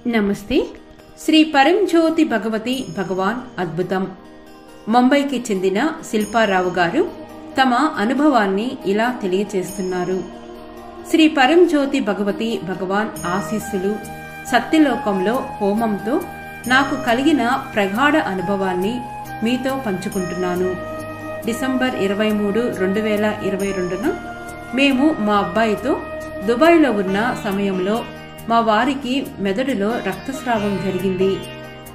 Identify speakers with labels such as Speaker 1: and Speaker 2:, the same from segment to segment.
Speaker 1: నమస్తే. శ్రీ పరంజ్యోతి భగవతి భగవాన్ అద్భుతం. ముంబైకి చెందిన శిల్పారావు గారు తమ అనుభవాన్ని ఇలా తెలియచేస్తున్నారు. శ్రీ పరంజ్యోతి భగవతి భగవాన్ ఆశీస్సులు సత్యలోకంలో హోమంతో నాకు కలిగిన ప్రగాఢ అనుభవాన్ని మీతో పంచుకుంటున్నాను. డిసెంబర్ 23, 2022న మేము మా అబ్బాయితో దుబాయ్లో ఉన్న సమయంలో మా వారికి మెదడులో రక్తస్రావం జరిగింది.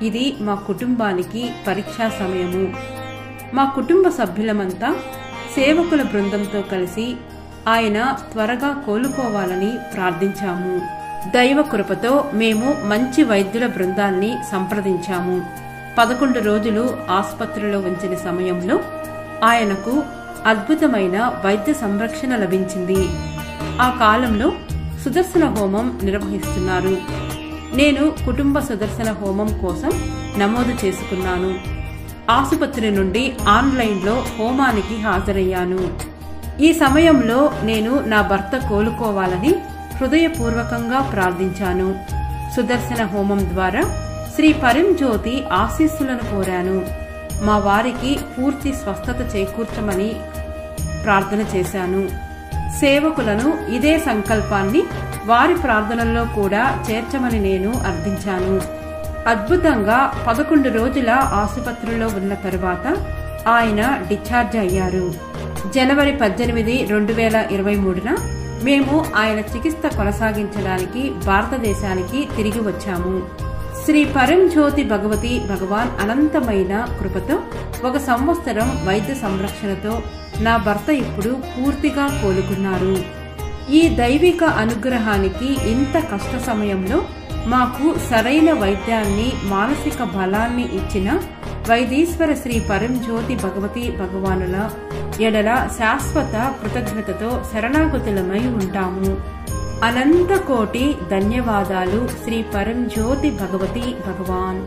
Speaker 1: ఇది మా కుటుంబానికి పరీక్షా సమయము. మా కుటుంబ సభ్యులమంతా సేవకుల బృందంతో కలిసి ఆయన త్వరగా కోలుకోవాలని ప్రార్థించాము. దైవ కృపతో మేము మంచి వైద్యుల బృందాన్ని సంప్రదించాము. 11 రోజులు ఆసుపత్రిలో ఉంచిన సమయంలో ఆయనకు అద్భుతమైన వైద్య సంరక్షణ లభించింది. ఆ కాలంలో సుదర్శన హోమం నిర్వహిస్తున్నారు. నేను కుటుంబ సుదర్శన హోమం కోసం నమోదు చేసుకున్నాను. ఆసుపత్రి నుండి ఆన్లైన్లో హోమానికి హాజరయ్యాను. ఈ సమయంలో నేను నా భర్త కోలుకోవాలని హృదయపూర్వకంగా ప్రార్థించాను. సుదర్శన హోమం ద్వారా శ్రీ పరంజ్యోతి ఆశీస్సులను కోరాను. మా వారికి పూర్తి స్వస్థత చేకూర్చమని ప్రార్థన చేశాను. సేవకులను ఇదే సంకల్పాన్ని వారి ప్రార్థనల్లో కూడా చేర్చమని నేను అర్థించాను. అద్భుతంగా 11 రోజుల ఆసుపత్రిలో ఉన్న తరువాత ఆయన డిశ్చార్జ్ అయ్యారు. జనవరి 18, 2023న మేము ఆయన చికిత్స కొనసాగించడానికి భారతదేశానికి తిరిగి వచ్చాము. శ్రీ పరంజ్యోతి భగవతి భగవాన్ అనంతమైన కృపతో 1 సంవత్సరం వైద్య సంరక్షణతో నా భర్త ఇప్పుడు పూర్తిగా కోలుకున్నారు. ఈ దైవిక అనుగ్రహానికి ఇంత కష్ట సమయంలో మాకు సరైన వైద్యాన్ని, మానసిక బలాన్ని ఇచ్చిన వైదీశ్వర శ్రీ పరంజ్యోతి భగవతి భగవానుల ఎడల శాశ్వత కృతజ్ఞతతో శరణాగతులమై ఉంటాము. అనంత కోటి ధన్యవాదాలు శ్రీ పరంజ్యోతి భగవతి భగవాన్.